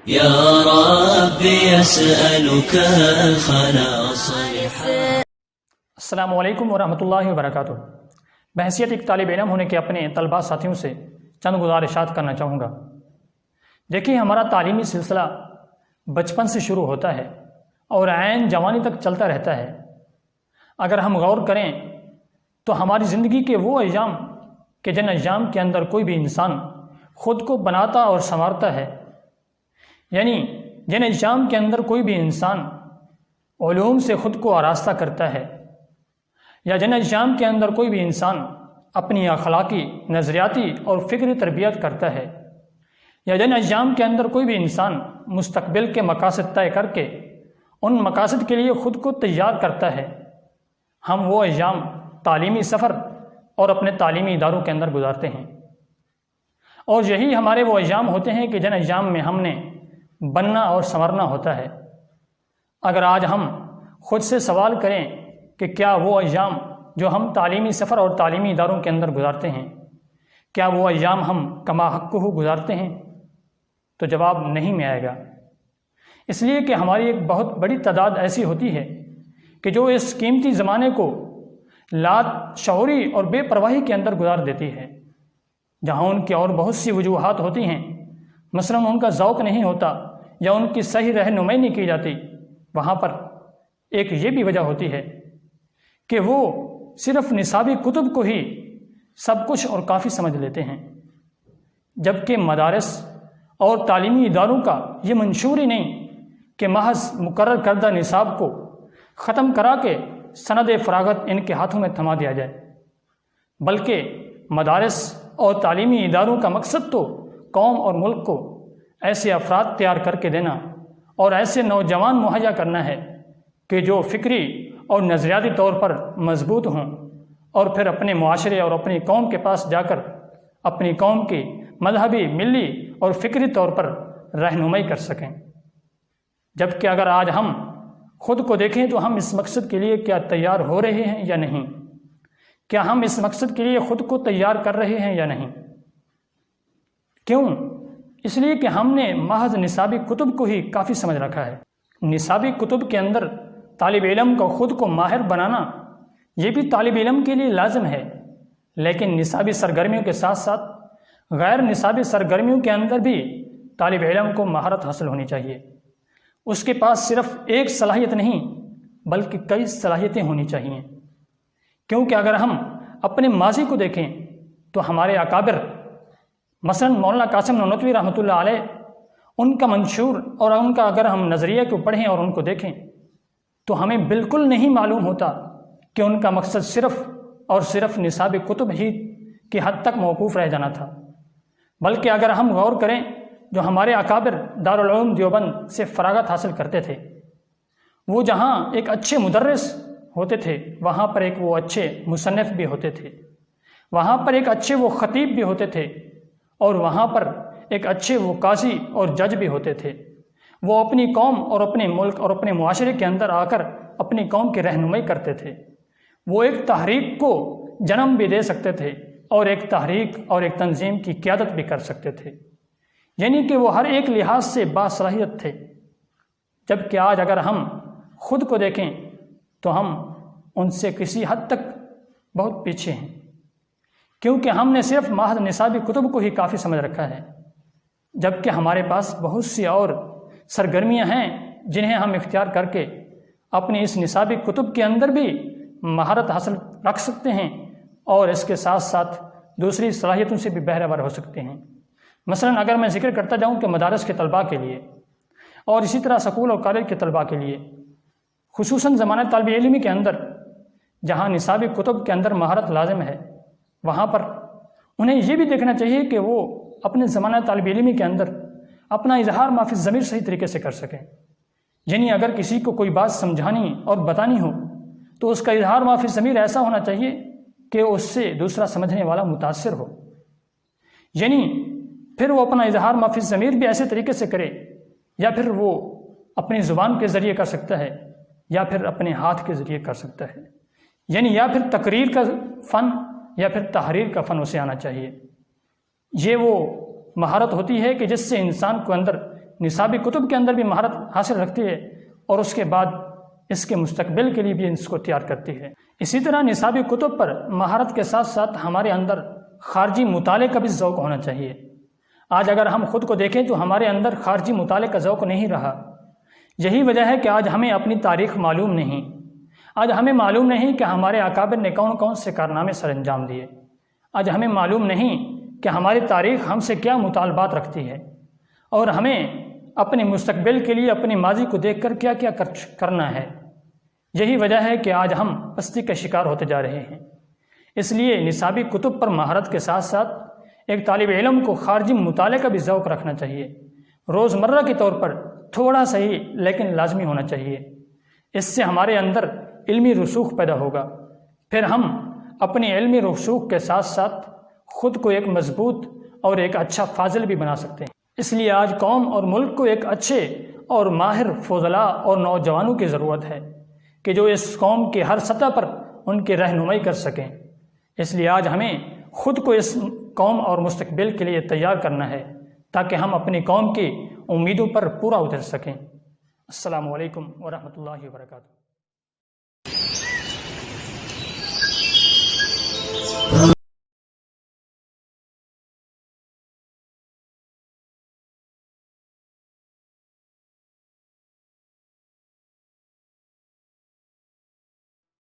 يا رب يسألك الخلاص. السلام علیکم ورحمۃ اللہ وبرکاتہ. بحیثیت ایک طالب علم ہونے کے اپنے طلباء ساتھیوں سے چند گزارشات کرنا چاہوں گا. دیکھیے، ہمارا تعلیمی سلسلہ بچپن سے شروع ہوتا ہے اور عین جوانی تک چلتا رہتا ہے. اگر ہم غور کریں تو ہماری زندگی کے وہ ایام کہ جن ایام کے اندر کوئی بھی انسان خود کو بناتا اور سنوارتا ہے، یعنی جن ایام کے اندر کوئی بھی انسان علوم سے خود کو آراستہ کرتا ہے، یا جن ایام کے اندر کوئی بھی انسان اپنی اخلاقی، نظریاتی اور فکری تربیت کرتا ہے، یا جن ایام کے اندر کوئی بھی انسان مستقبل کے مقاصد طے کر کے ان مقاصد کے لیے خود کو تیار کرتا ہے، ہم وہ ایام تعلیمی سفر اور اپنے تعلیمی اداروں کے اندر گزارتے ہیں. اور یہی ہمارے وہ ایام ہوتے ہیں کہ جن ایام میں ہم نے بننا اور سنورنا ہوتا ہے. اگر آج ہم خود سے سوال کریں کہ کیا وہ ایام جو ہم تعلیمی سفر اور تعلیمی اداروں کے اندر گزارتے ہیں، کیا وہ ایام ہم کما حق گزارتے ہیں، تو جواب نہیں میں آئے گا. اس لیے کہ ہماری ایک بہت بڑی تعداد ایسی ہوتی ہے کہ جو اس قیمتی زمانے کو لات شعوری اور بے پرواہی کے اندر گزار دیتی ہے، جہاں ان کی اور بہت سی وجوہات ہوتی ہیں. مثلا ان کا ذوق نہیں ہوتا یا ان کی صحیح رہنمائی نہیں کی جاتی. وہاں پر ایک یہ بھی وجہ ہوتی ہے کہ وہ صرف نصابی کتب کو ہی سب کچھ اور کافی سمجھ لیتے ہیں، جبکہ مدارس اور تعلیمی اداروں کا یہ منشور ہی نہیں کہ محض مقرر کردہ نصاب کو ختم کرا کے سند فراغت ان کے ہاتھوں میں تھما دیا جائے، بلکہ مدارس اور تعلیمی اداروں کا مقصد تو قوم اور ملک کو ایسے افراد تیار کر کے دینا اور ایسے نوجوان مہیا کرنا ہے کہ جو فکری اور نظریاتی طور پر مضبوط ہوں اور پھر اپنے معاشرے اور اپنی قوم کے پاس جا کر اپنی قوم کی مذہبی، ملی اور فکری طور پر رہنمائی کر سکیں. جبکہ اگر آج ہم خود کو دیکھیں تو ہم اس مقصد کے لیے کیا تیار ہو رہے ہیں یا نہیں؟ کیا ہم اس مقصد کے لیے خود کو تیار کر رہے ہیں یا نہیں؟ کیوں؟ اس لیے کہ ہم نے محض نصابی کتب کو ہی کافی سمجھ رکھا ہے. نصابی کتب کے اندر طالب علم کو خود کو ماہر بنانا یہ بھی طالب علم کے لیے لازم ہے، لیکن نصابی سرگرمیوں کے ساتھ ساتھ غیر نصابی سرگرمیوں کے اندر بھی طالب علم کو مہارت حاصل ہونی چاہیے. اس کے پاس صرف ایک صلاحیت نہیں بلکہ کئی صلاحیتیں ہونی چاہیے. کیونکہ اگر ہم اپنے ماضی کو دیکھیں تو ہمارے اکابر، مثلا مولانا قاسم نانوتوی رحمۃ اللہ علیہ، ان کا منشور اور ان کا اگر ہم نظریے کو پڑھیں اور ان کو دیکھیں تو ہمیں بالکل نہیں معلوم ہوتا کہ ان کا مقصد صرف اور صرف نصاب کتب ہی کی حد تک موقوف رہ جانا تھا. بلکہ اگر ہم غور کریں جو ہمارے اکابر دارالعلوم دیوبند سے فراغت حاصل کرتے تھے، وہ جہاں ایک اچھے مدرس ہوتے تھے وہاں پر ایک وہ اچھے مصنف بھی ہوتے تھے، وہاں پر ایک اچھے وہ خطیب بھی ہوتے تھے، اور وہاں پر ایک اچھے وہ قاضی اور جج بھی ہوتے تھے. وہ اپنی قوم اور اپنے ملک اور اپنے معاشرے کے اندر آ کر اپنی قوم کی رہنمائی کرتے تھے. وہ ایک تحریک کو جنم بھی دے سکتے تھے اور ایک تحریک اور ایک تنظیم کی قیادت بھی کر سکتے تھے، یعنی کہ وہ ہر ایک لحاظ سے باصلاحیت تھے. جبکہ آج اگر ہم خود کو دیکھیں تو ہم ان سے کسی حد تک بہت پیچھے ہیں، کیونکہ ہم نے صرف محض نصابی کتب کو ہی کافی سمجھ رکھا ہے، جبکہ ہمارے پاس بہت سی اور سرگرمیاں ہیں جنہیں ہم اختیار کر کے اپنی اس نصابی کتب کے اندر بھی مہارت حاصل رکھ سکتے ہیں اور اس کے ساتھ ساتھ دوسری صلاحیتوں سے بھی بہرہ ہو سکتے ہیں. مثلا اگر میں ذکر کرتا جاؤں کہ مدارس کے طلباء کے لیے اور اسی طرح سکول اور کالج کے طلباء کے لیے، خصوصاً زمانہ طالب علمی کے اندر جہاں نصابی کتب کے اندر مہارت لازم ہے، وہاں پر انہیں یہ بھی دیکھنا چاہیے کہ وہ اپنے زمانہ طالب علمی کے اندر اپنا اظہار ما فی الضمیر صحیح طریقے سے کر سکیں. یعنی اگر کسی کو کوئی بات سمجھانی اور بتانی ہو تو اس کا اظہار ما فی الضمیر ایسا ہونا چاہیے کہ اس سے دوسرا سمجھنے والا متاثر ہو. یعنی پھر وہ اپنا اظہار ما فی الضمیر بھی ایسے طریقے سے کرے، یا پھر وہ اپنی زبان کے ذریعے کر سکتا ہے یا پھر اپنے ہاتھ کے ذریعے کر سکتا ہے. یعنی یا پھر تقریر کا فن یا پھر تحریر کا فن اسے آنا چاہیے. یہ وہ مہارت ہوتی ہے کہ جس سے انسان کو اندر نصابی کتب کے اندر بھی مہارت حاصل رکھتی ہے اور اس کے بعد اس کے مستقبل کے لیے بھی اس کو تیار کرتی ہے۔ اسی طرح نصابی کتب پر مہارت کے ساتھ ساتھ ہمارے اندر خارجی مطالعے کا بھی ذوق ہونا چاہیے۔ آج اگر ہم خود کو دیکھیں تو ہمارے اندر خارجی مطالعے کا ذوق نہیں رہا۔ یہی وجہ ہے کہ آج ہمیں اپنی تاریخ معلوم نہیں، آج ہمیں معلوم نہیں کہ ہمارے اکابر نے کون کون سے کارنامے سر انجام دیے، آج ہمیں معلوم نہیں کہ ہماری تاریخ ہم سے کیا مطالبات رکھتی ہے اور ہمیں اپنے مستقبل کے لیے اپنی ماضی کو دیکھ کر کیا کیا کرنا ہے۔ یہی وجہ ہے کہ آج ہم پستی کا شکار ہوتے جا رہے ہیں۔ اس لیے نصابی کتب پر مہارت کے ساتھ ساتھ ایک طالب علم کو خارجی مطالعے کا بھی ذوق رکھنا چاہیے۔ روزمرہ کے طور پر تھوڑا سا ہی لیکن لازمی ہونا چاہیے۔ اس سے ہمارے اندر علمی رسوخ پیدا ہوگا، پھر ہم اپنی علمی رسوخ کے ساتھ ساتھ خود کو ایک مضبوط اور ایک اچھا فاضل بھی بنا سکتے ہیں۔ اس لیے آج قوم اور ملک کو ایک اچھے اور ماہر فضلاء اور نوجوانوں کی ضرورت ہے کہ جو اس قوم کی ہر سطح پر ان کی رہنمائی کر سکیں۔ اس لیے آج ہمیں خود کو اس قوم اور مستقبل کے لیے تیار کرنا ہے تاکہ ہم اپنی قوم کی امیدوں پر پورا اتر سکیں۔ السلام علیکم ورحمۃ اللہ وبرکاتہ۔